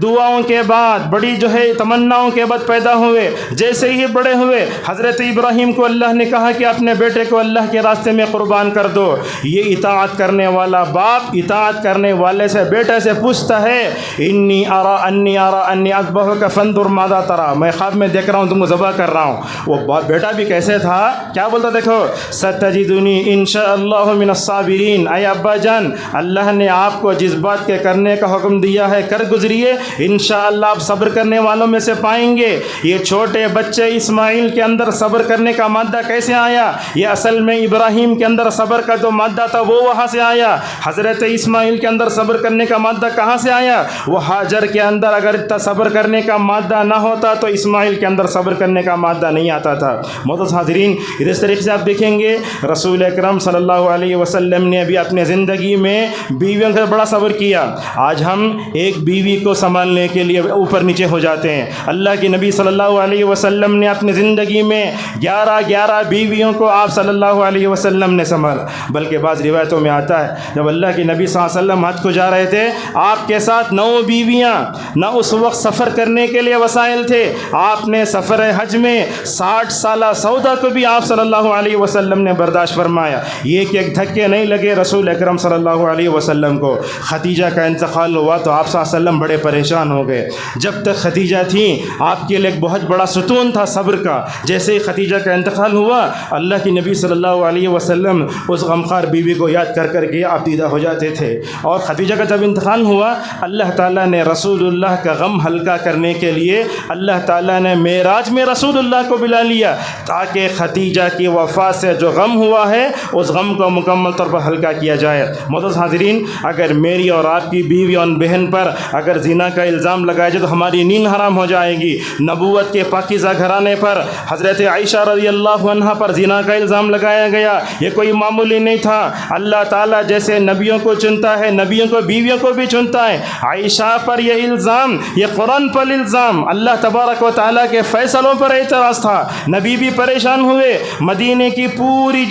دعاؤں کے بعد، بڑی تمناؤں کے بعد پیدا ہوئے، جیسے ہی بڑے ہوئے حضرت ابراہیم کو اللہ نے کہا کہ اپنے بیٹے کو اللہ کے راستے میں قربان کر دو۔ یہ اطاعت کرنے والا باپ اطاعت کرنے والے سے، بیٹے سے پوچھتا ہے انی انی اذبحک فانظر ماذا تری، میں خواب میں دیکھ رہا ہوں تم کو ذبح کر رہا ہوں۔ وہ بیٹا بھی کیسے تھا، کیا بولتا، دیکھو ستجدنی انشاء اللہ من الصابرین، اے ابا جان اللہ نے آپ کو جس بات کے کرنے کا حکم دیا ہے کر گزریے، انشاءاللہ آپ صبر کرنے والوں میں سے پائیں گے۔ یہ چھوٹے بچے اسماعیل کے اندر صبر کرنے کا مادہ کیسے آیا؟ یہ اصل میں ابراہیم کے اندر صبر کا جو مادہ تھا وہ وہاں سے آیا۔ حضرت اسماعیل کے اندر صبر کرنے کا مادہ کہاں سے آیا؟ وہ ہاجر کے اندر اگر اتنا صبر کرنے کا مادہ نہ ہوتا تو اسماعیل کے اندر صبر کرنے کا مادہ نہیں آتا تھا۔ معزز حاضرین، اس طریقے سے آپ دیکھیں گے رسول اکرم صلی اللہ علیہ وسلم نے بھی اپنے زندگی میں بیویوں سے بڑا صبر کیا۔ آج ہم ایک بیوی کو سنبھالنے کے لیے اوپر نیچے ہو جاتے ہیں۔ اللہ کے نبی صلی اللہ علیہ وسلم نے اپنی زندگی میں 11 بیویوں کو آپ صلی اللہ علیہ وسلم نے سنبھالا۔ بلکہ بعض روایتوں میں آتا ہے جب اللہ کے نبی صلی اللہ علیہ وسلم حج کو جا رہے تھے، آپ کے ساتھ 9 بیویاں، نہ اس وقت سفر کرنے کے لیے وسائل تھے، آپ نے سفر حج میں 60 سالہ سودا کو بھی آپ صلی اللہ علیہ وسلم نے برداشت فرمایا۔ یہ کہ ایک دھکے نہیں لگے رسول اکرم صلی اللہ علیہ وسلم کو۔ خدیجہ کا انتقال ہوا تو آپ صلی اللہ علیہ وسلم بڑے پریشان ہو گئے۔ جب تک خدیجہ تھیں آپ کے لیے ایک بہت بڑا ستون تھا صبر کا۔ جیسے ہی خدیجہ کا انتقال ہوا، اللہ کی نبی صلی اللہ علیہ وسلم اس غمخوار بیوی کو یاد کر کر کے آپ دیدہ ہو جاتے تھے۔ اور خدیجہ کا جب انتقال ہوا، اللہ تعالیٰ نے رسول اللہ کا غم ہلکا کرنے کے لیے اللہ تعالیٰ نے معراج میں رسول اللہ کو بلا لیا تاکہ خدیجہ کی وفات سے جو غم ہوا ہے اس غم کو مکمل طور پر ہلکا کیا جائے۔ معزز حاضرین، اگر میری اور آپ کی بیوی اور بہن پر اگر زنا کا الزام لگایا جائے تو ہماری نیند حرام ہو جائے گی۔ نبوت کے پاکیزہ گھرانے پر حضرت عائشہ رضی اللہ عنہا پر زنا کا الزام لگایا گیا، یہ کوئی معمولی نہیں تھا۔ اللہ تعالیٰ جیسے نبیوں کو چنتا ہے، نبیوں کو بیویوں کو بھی چنتا ہے۔ عائشہ پر یہ الزام، یہ قرآن پر الزام، اللہ تبارک و تعالیٰ کے فیصلوں پر اعتراض تھا۔ نبی بھی پریشان ہوئے، مدینے کی پوری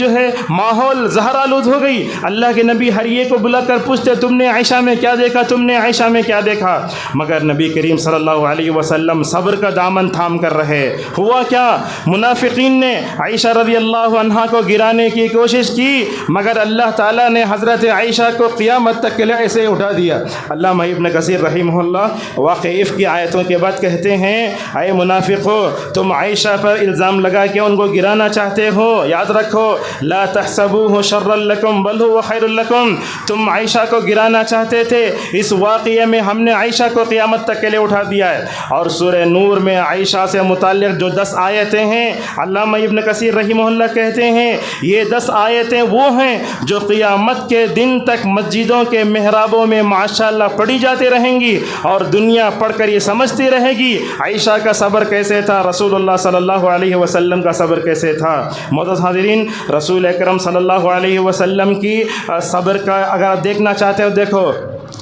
ماحول زہر آلود ہو گئی۔ اللہ کے نبی ہر ایک کو بلا کر پوچھتے تم نے عائشہ میں کیا دیکھا، تم نے عائشہ میں کیا دیکھا، مگر نبی کریم صلی اللہ علیہ وسلم صبر کا دامن تھام کر رہے۔ ہوا کیا، منافقین نے عائشہ رضی اللہ عنہا کو گرانے کی کوشش کی، مگر اللہ تعالیٰ نے حضرت عائشہ کو قیامت تک کے لیے ایسے اٹھا دیا۔ علامہ ابن کثیر رحمہ اللہ واقعہ کی آیتوں کے بعد کہتے ہیں اے منافقو، تم عائشہ پر الزام لگا کے ان کو گرانا چاہتے ہو، یاد رکھو لا تحسبوه شرا لکم بل هو خیر لکم، تم عائشہ کو گرانا چاہتے تھے، اس واقعے میں ہم نے عائشہ کو قیامت تک کے لیے اٹھا دیا ہے۔ اور سورہ نور میں عائشہ سے متعلق جو 10 آیتیں ہیں، علامہ ابن کثیر رحمہ اللہ کہتے ہیں یہ 10 آیتیں وہ ہیں جو قیامت کے دن تک مسجدوں کے محرابوں میں ماشاءاللہ پڑھی جاتی رہیں گی اور دنیا پڑھ کر یہ سمجھتی رہے گی عائشہ کا صبر کیسے تھا، رسول اللہ صلی اللہ علیہ وسلم کا صبر کیسے تھا۔ معزز حاضرین، رسول اکرم صلی اللہ علیہ وسلم کی صبر کا اگر آپ دیکھنا چاہتے ہو، دیکھو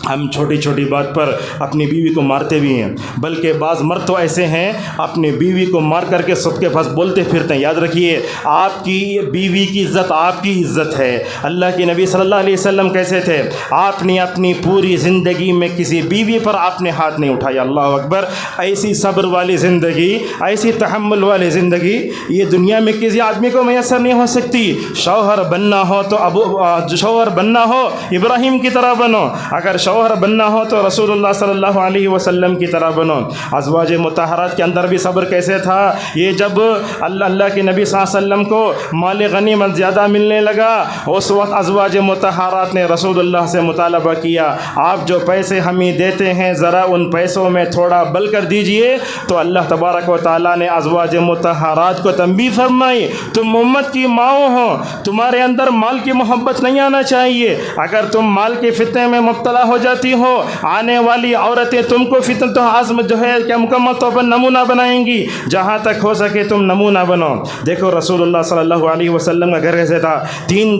ہم چھوٹی چھوٹی بات پر اپنی بیوی کو مارتے بھی ہیں، بلکہ بعض مرد تو ایسے ہیں اپنی بیوی کو مار کر کے سب کے پاس بولتے پھرتے ہیں۔ یاد رکھیے آپ کی بیوی کی عزت آپ کی عزت ہے۔ اللہ کے کے نبی صلی اللہ علیہ وسلم کیسے تھے؟ آپ نے اپنی پوری زندگی میں کسی بیوی پر آپ نے ہاتھ نہیں اٹھایا. اللہ اکبر. ایسی صبر والی زندگی، ایسی تحمل والی زندگی یہ دنیا میں کسی آدمی کو میسر نہیں ہو سکتی. شوہر بننا ہو تو شوہر بننا ہو ابراہیم کی طرح بنو، اگر شوہر بننا ہو تو رسول اللہ صلی اللہ علیہ وسلم کی طرح بنو. ازواج مطہرات کے اندر بھی صبر کیسے تھا؟ یہ جب اللہ کے نبی صلی اللہ علیہ وسلم کو مال غنیمت زیادہ ملنے لگا، اس وقت ازواج مطہرات نے رسول اللہ سے مطالبہ کیا، آپ جو پیسے ہمیں دیتے ہیں ذرا ان پیسوں میں تھوڑا بل کر دیجئے. تو اللہ تبارک و تعالیٰ نے ازواج مطہرات کو تنبیہ فرمائی، تم امت کی ماؤں ہو، تمہارے اندر مال کی محبت نہیں آنا چاہیے. اگر تم مال کے فتنے میں مبتلا ہو جاتی ہو، آنے والی عورتیں تم کو فتن تو عزم جو ہے کہ مکمل طور پر نمونہ بنائیں گی. جہاں تک ہو سکے تم نمونہ بنو. دیکھو رسول اللہ صلی اللہ علیہ وسلم کا گھر کیسے تھا؟ 3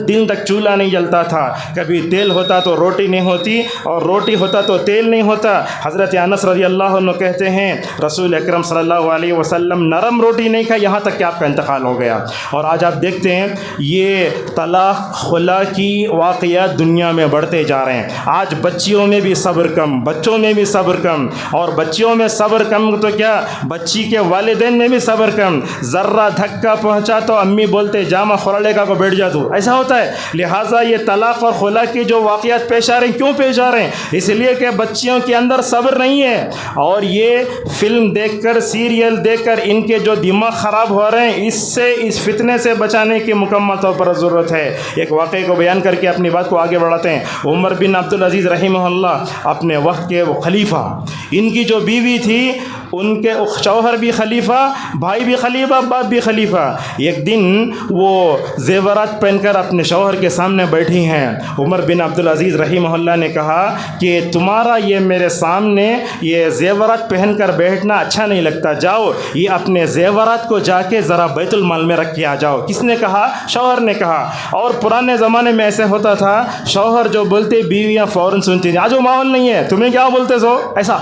دن تک چولہا نہیں جلتا تھا. کبھی تیل ہوتا تو روٹی نہیں ہوتی، اور روٹی ہوتا تو تیل نہیں ہوتا. حضرت انس رضی اللہ عنہ کہتے ہیں رسول اکرم صلی اللہ علیہ وسلم نرم روٹی نہیں کھائی یہاں تک کہ آپ کا انتقال ہو گیا. اور آج آپ دیکھتے ہیں یہ طلاق خلا کی واقعات دنیا میں بڑھتے جا رہے ہیں. آج بچیوں میں بھی صبر کم، بچوں میں بھی صبر کم، اور بچیوں میں صبر کم تو کیا بچی کے والدین میں بھی صبر کم. ذرہ دھکا پہنچا تو امی بولتے جامع خورلے کا کو بیٹھ جا تو، ایسا ہوتا ہے. لہٰذا یہ طلاق اور خلا کی جو واقعات پیش آ رہے ہیں کیوں پیش آ رہے ہیں؟ اس لیے کہ بچیوں کے اندر صبر نہیں ہے، اور یہ فلم دیکھ کر سیریل دیکھ کر ان کے جو دماغ خراب ہو رہے ہیں، اس فتنے سے بچانے کی مکمل طور پر ضرورت ہے. ایک واقعے کو بیان کر کے اپنی بات کو آگے بڑھاتے ہیں. عمر بن عبدالعزیز رحمہ اللہ اپنے وقت کے وہ خلیفہ، ان کی جو بیوی تھی ان کے شوہر بھی خلیفہ، بھائی بھی خلیفہ، باپ بھی خلیفہ. ایک دن وہ زیورات پہن کر اپنے شوہر کے سامنے بیٹھی ہیں. عمر بن عبدالعزیز رحمہ اللہ نے کہا کہ تمہارا یہ میرے سامنے یہ زیورات پہن کر بیٹھنا اچھا نہیں لگتا، جاؤ یہ اپنے زیورات کو جا کے ذرا بیت المال میں رکھ کے آ جاؤ. کس نے کہا؟ شوہر نے کہا. اور پرانے زمانے میں ایسے ہوتا تھا، شوہر جو بولتے بیویاں فوراً سنتی تھیں. آج وہ ماحول نہیں ہے، تمہیں کیا بولتے سو ایسا.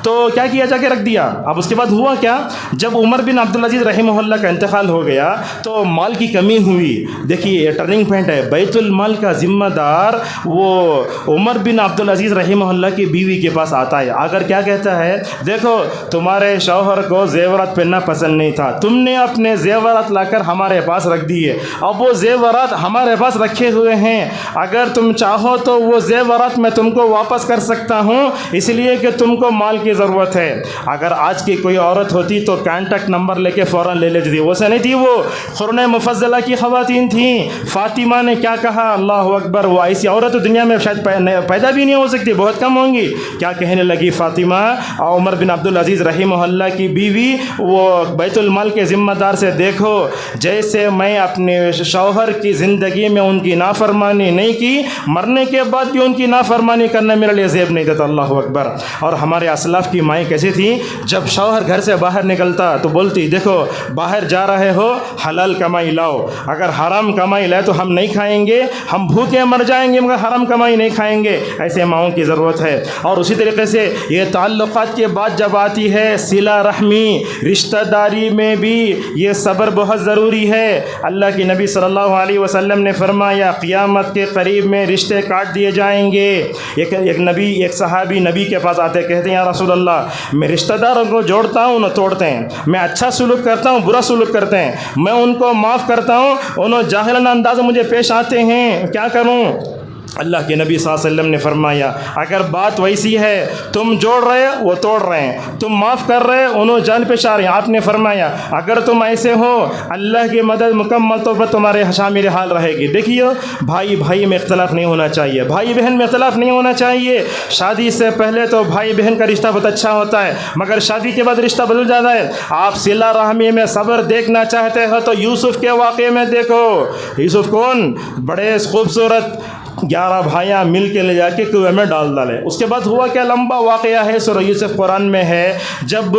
تو کیا کیا جا کے رکھ دیا. اب اس کے بعد ہوا کیا؟ جب عمر بن عبدالعزیز رحمہ اللہ کا انتقال ہو گیا تو مال کی کمی ہوئی. دیکھیے ٹرننگ پوائنٹ ہے. بیت المال کا ذمہ دار وہ عمر بن عبدالعزیز رحمہ اللہ کی بیوی کے پاس آتا ہے. اگر کیا کہتا ہے، دیکھو تمہارے شوہر کو زیورات پہننا پسند نہیں تھا، تم نے اپنے زیورات لا کر ہمارے پاس رکھ دیے، اب وہ زیورات ہمارے پاس رکھے ہوئے ہیں، اگر تم چاہو تو وہ زیورات میں تم کو واپس کر سکتا ہوں، اس لیے کہ تم کو مال کی ضرورت ہے. اگر آج کی کوئی عورت ہوتی تو کانٹیکٹ نمبر لے کے فوراً لے لیتی تھی. وہ سے نہیں تھی، وہ قرن مفضلہ کی خواتین تھیں. فاطمہ نے کیا کہا؟ اللہ اکبر. وہ ایسی عورت دنیا میں شاید پیدا بھی نہیں ہو سکتی، بہت کم ہوں گی. کیا کہنے لگی فاطمہ؟ عمر بن عبدالعزیز رحمہ اللہ کی بیوی وہ بیت المال کے ذمہ دار سے، دیکھو جیسے میں اپنے شوہر کی زندگی میں ان کی نافرمانی نہیں کی، مرنے کے بعد بھی ان کی نافرمانی کرنا میرے لیے عیب نہیں دیتا. اللہ اکبر. اور ہمارے اسلاف کی مائیں کیسی تھیں؟ جب شوہر گھر سے باہر نکلتا تو بولتی دیکھو باہر جا رہے ہو حلال کمائی لاؤ، اگر حرام کمائی لائے تو ہم نہیں کھائیں گے، ہم بھوکے مر جائیں گے مگر حرام کمائی نہیں کھائیں گے. ایسے ماؤں کی ضرورت ہے. اور اسی طریقے سے یہ تعلقات کے بعد جب آتی ہے صلہ رحمی، رشتہ داری میں بھی یہ صبر بہت ضروری ہے. اللہ کے نبی صلی اللہ علیہ وسلم نے فرمایا قیامت کے قریب میں رشتے کاٹ دیے جائیں گے. ایک صحابی نبی کے پاس آتے کہتے ہیں یا رسول اللہ میں رشتہ داروں کو جوڑتا ہوں انہیں توڑتے ہیں، میں اچھا سلوک کرتا ہوں برا سلوک کرتے ہیں، میں ان کو معاف کرتا ہوں انہیں جاہلانہ انداز مجھے پیش آتے ہیں، کیا کروں؟ اللہ کے نبی صلی اللہ علیہ وسلم نے فرمایا اگر بات ویسی ہے تم جوڑ رہے وہ توڑ رہے ہیں، تم معاف کر رہے انہوں جان پیش آ رہے ہیں. آپ نے فرمایا اگر تم ایسے ہو اللہ کی مدد مکمل طور پر تمہارے شامل حال رہے گی. دیکھیے بھائی بھائی میں اختلاف نہیں ہونا چاہیے، بھائی بہن میں اختلاف نہیں ہونا چاہیے. شادی سے پہلے تو بھائی بہن کا رشتہ بہت اچھا ہوتا ہے مگر شادی کے بعد رشتہ بدل جاتا ہے. آپ صلہ رحمی میں صبر دیکھنا چاہتے ہو تو یوسف کے واقعے میں دیکھو. یوسف کون؟ بڑے خوبصورت 11 بھائیاں مل کے لے جا کے کنویں میں ڈال ڈالے۔ اس کے بعد ہوا کیا لمبا واقعہ ہے، سورہ یوسف قرآن میں ہے۔ جب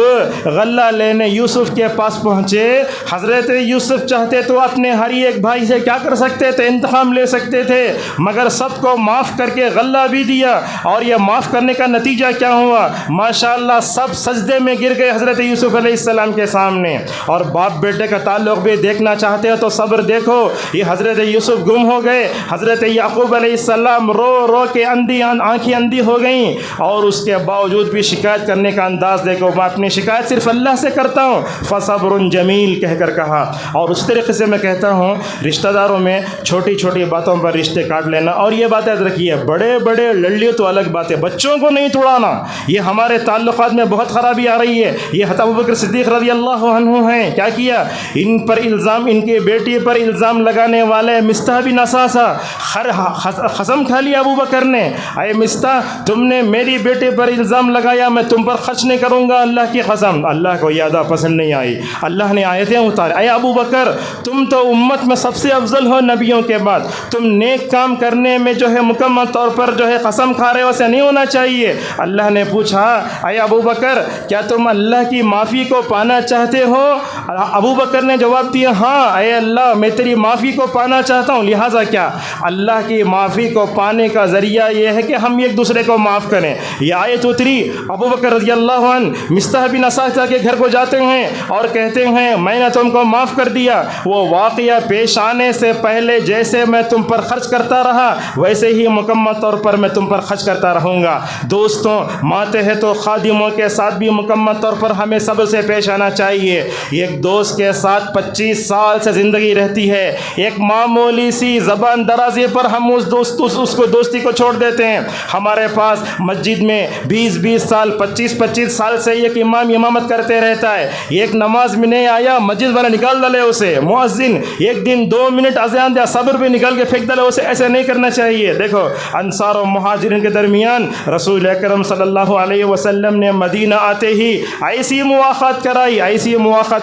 غلہ لینے یوسف کے پاس پہنچے، حضرت یوسف چاہتے تو اپنے ہر ایک بھائی سے کیا کر سکتے تھے، انتقام لے سکتے تھے، مگر سب کو معاف کر کے غلہ بھی دیا۔ اور یہ معاف کرنے کا نتیجہ کیا ہوا؟ ماشاءاللہ سب سجدے میں گر گئے حضرت یوسف علیہ السلام کے سامنے۔ اور باپ بیٹے کا تعلق بھی دیکھنا چاہتے ہو تو صبر دیکھو، یہ حضرت یوسف گم ہو گئے، حضرت یعقوب علیہ السلام رو رو کے آنکھیں اندھی ہو گئیں، اور اس کے باوجود بھی شکایت کرنے کا انداز دیکھو، میں اپنی شکایت صرف اللہ سے کرتا ہوں، فصبر جمیل کہہ کر کہا۔ اور اس طریقے سے میں کہتا ہوں رشتہ داروں میں چھوٹی چھوٹی باتوں پر رشتے کاٹ لینا، اور یہ بات یاد رکھیے، بڑے بڑے لڑیے تو الگ بات ہے، بچوں کو نہیں توڑانا، یہ ہمارے تعلقات میں بہت خرابی آ رہی ہے۔ یہ حضرت ابوبکر صدیق رضی اللہ عنہ ہیں، کیا کیا، ان پر الزام، ان کی بیٹی پر الزام لگانے والے مستح بن اساسہ قسم کھا لیا ابوبکر نے، اے مستح تم نے میری بیٹے پر الزام لگایا، میں تم پر خرچ نہیں کروں گا، اللہ کی قسم۔ اللہ کو یہ ادا پسند نہیں آئی، اللہ نے آیتیں اتاری، اے ابوبکر تم تو امت میں سب سے افضل ہو نبیوں کے بعد، تم نیک کام کرنے میں جو ہے مکمل طور پر جو ہے قسم کھا رہے ہو، ایسے نہیں ہونا چاہیے۔ اللہ نے پوچھا اے ابوبکر کیا تم اللہ کی معافی کو پانا چاہتے ہو؟ ابوبکر نے جواب دیا ہاں اے اللہ میں تیری معافی کو پانا چاہتا ہوں، لہٰذا کیا اللہ کی معافی کو پانے کا ذریعہ یہ ہے کہ ہم ایک دوسرے کو معاف کریں۔ یہ آیت اتری، ابوبکر رضی اللہ عنہ مستح بن اساسہ کے گھر کو جاتے ہیں اور کہتے ہیں میں نے تم کو معاف کر دیا، وہ واقعہ پیش آنے سے پہلے جیسے میں تم پر خرچ کرتا رہا ویسے ہی مکمل طور پر میں تم پر خرچ کرتا رہوں گا۔ دوستوں ماتحت و خادموں کے ساتھ بھی مکمل طور پر ہمیں صبر سے پیش آنا چاہیے۔ ایک دوست کے ساتھ 25 سال سے زندگی رہتی ہے، ایک معمولی سی زبان درازی پر ہم اس دوستی کو چھوڑ دیتے ہیں۔ ہمارے پاس مسجد میں 20 سال 25 سال سے ایک امام امامت کرتے رہتا ہے، ایک نماز میں نہیں آیا مسجد والے نکال ڈالے اسے، مؤذن ایک دن 2 منٹ اذان دیا صبر بھی نکال کے پھینک ڈالے اسے، ایسے نہیں کرنا چاہیے۔ دیکھو انصار و مہاجرین کے درمیان رسول اکرم صلی اللہ علیہ وسلم نے مدینہ آتے ہی ایسی مواخات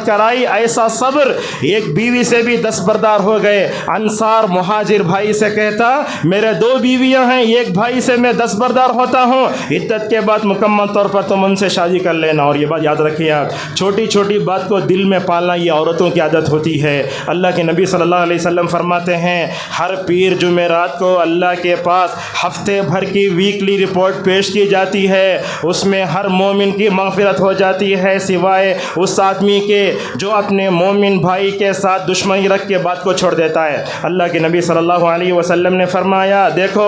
کرائی، ایسا صبر، ایک بیوی سے بھی دستبردار ہو گئے۔ انصار مہاجر بھائی سے کہتا میرے 2 بیویاں ہیں، ایک بھائی سے میں دستبردار ہوتا ہوں، عدت کے بعد مکمل طور پر تم ان سے شادی کر لینا۔ اور یہ بات یاد رکھیے آپ، چھوٹی چھوٹی بات کو دل میں پالنا یہ عورتوں کی عادت ہوتی ہے۔ اللہ کے نبی صلی اللہ علیہ وسلم فرماتے ہیں ہر پیر جمعرات کو اللہ کے پاس ہفتے بھر کی ویکلی رپورٹ پیش کی جاتی ہے، اس میں ہر مومن کی مغفرت ہو جاتی ہے سوائے اس آدمی کے جو اپنے مومن بھائی کے ساتھ دشمنی رکھ کے بات کو چھوڑ دیتا ہے۔ اللہ کے نبی صلی اللہ علیہ وسلم نے فرمایا دیکھو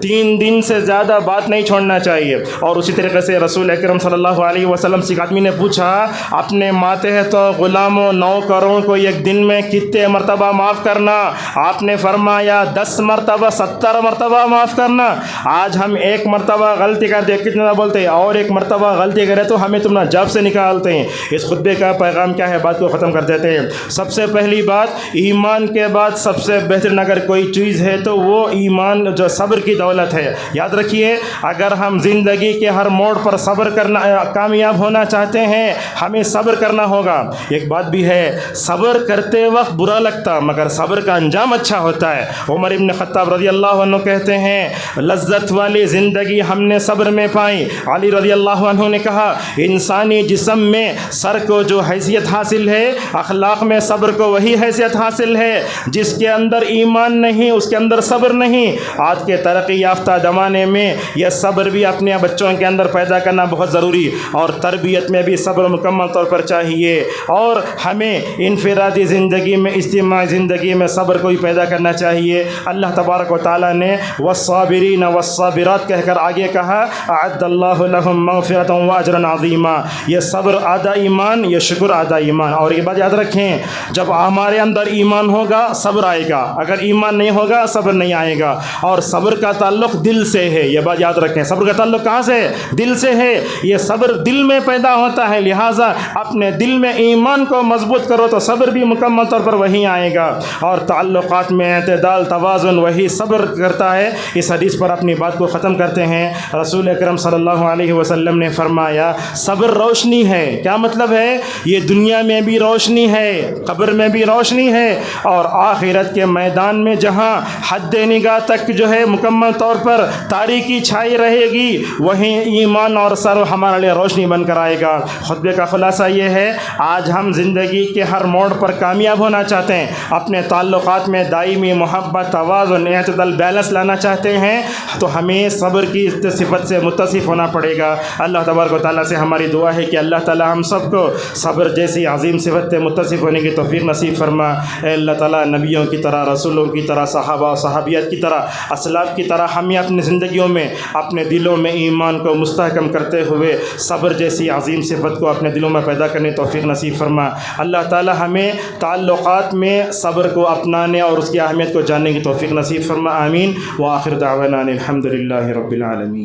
3 دن سے زیادہ بات نہیں چھوڑنا چاہیے۔ اور اسی طریقے سے رسول اکرم صلی اللہ علیہ وسلم سے ایک آدمی نے پوچھا اپنے ماتحت غلاموں نوکروں کو ایک دن میں کتنے مرتبہ معاف کرنا؟ آپ نے فرمایا 10 مرتبہ 70 مرتبہ معاف کرنا۔ آج ہم 1 مرتبہ غلطی کرتے کتنا بولتے ہیں، اور 1 مرتبہ غلطی کرے تو ہمیں تم جاب سے نکالتے ہیں۔ اس خطبے کا پیغام کیا ہے، بات کو ختم کر دیتے ہیں۔ سب سے پہلی بات، ایمان کے بعد سب سے بہترین اگر کوئی چیز ہے تو وہ ایمان جو صبر کی دولت ہے۔ یاد رکھیے اگر ہم زندگی کے ہر موڑ پر صبر کرنا کامیاب ہونا چاہتے ہیں ہمیں صبر کرنا ہوگا۔ ایک بات بھی ہے صبر کرتے وقت برا لگتا مگر صبر کا انجام اچھا ہوتا ہے۔ عمر ابن خطاب رضی اللہ عنہ کہتے ہیں لذت والی زندگی ہم نے صبر میں پائی۔ علی رضی اللہ عنہ نے کہا انسانی جسم میں سر کو جو حیثیت حاصل ہے اخلاق میں صبر کو وہی حیثیت حاصل ہے، جس کے اندر ایمان نہیں اس کے اندر صبر نہیں۔ آج کے ترقی یافتہ زمانے میں یہ صبر بھی اپنے بچوں کے اندر پیدا کرنا بہت ضروری، اور تربیت میں بھی صبر مکمل طور پر چاہیے، اور ہمیں انفرادی زندگی میں اجتماعی زندگی میں صبر کو بھی پیدا کرنا چاہیے۔ اللہ تبارک و تعالیٰ نے والصابرین والصابرات کہہ کر آگے کہا اعد اللہ لهم مغفرۃ واجرا عظیما، یہ صبر آدھا ایمان، یہ شکر آدھا ایمان۔ اور یہ بات یاد رکھیں جب ہمارے اندر ایمان ہوگا صبر آئے گا، اگر ایمان نہیں ہوگا صبر نہیں آئے گا۔ اور صبر کا تعلق دل سے ہے، یہ بات یاد رکھیں، صبر کا تعلق کہاں سے ہے؟ دل سے ہے۔ یہ صبر دل میں پیدا ہوتا ہے، لہٰذا اپنے دل میں ایمان کو مضبوط کرو تو صبر بھی مکمل طور پر وہی آئے گا۔ اور تعلقات میں اعتدال توازن وہی صبر کرتا ہے۔ اس حدیث پر اپنی بات کو ختم کرتے ہیں۔ رسول اکرم صلی اللہ علیہ وسلم نے فرمایا صبر روشنی ہے۔ کیا مطلب ہے؟ یہ دنیا میں بھی روشنی ہے، قبر میں بھی روشنی ہے، اور آخرت کے میدان میں جہاں حد نگاہ تک جو ہے مکمل طور پر تاریکی چھائی رہے گی وہیں ایمان اور سر ہمارے لیے روشنی بن کر آئے گا۔ خطبے کا خلاصہ یہ ہے، آج ہم زندگی کے ہر موڑ پر کامیاب ہونا چاہتے ہیں، اپنے تعلقات میں دائمی محبت، توازن، اعتدال، بیلنس لانا چاہتے ہیں، تو ہمیں صبر کی صفت سے متصف ہونا پڑے گا۔ اللہ تبارک و تعالیٰ سے ہماری دعا ہے کہ اللہ تعالیٰ ہم سب کو صبر جیسی عظیم صفت سے متصف ہونے کی توفیق نصیب فرما۔ اے اللہ تعالیٰ، نبیوں کی طرح، رسولوں کی طرح، صحابہ و صحابیات کی طرح، اسلاف کی طرح ہمیں اپنی زندگیوں میں، اپنے دلوں میں ایمان کو مستحکم کرتے ہوئے صبر جیسی عظیم صفت کو اپنے دلوں میں پیدا کرنے کی توفیق نصیب فرما۔ اللہ تعالیٰ ہمیں تعلقات میں صبر کو اپنانے اور اس کی اہمیت کو جاننے کی توفیق نصیب فرما۔ آمین۔ وآخر دعوانا الحمد للہ رب العالمین۔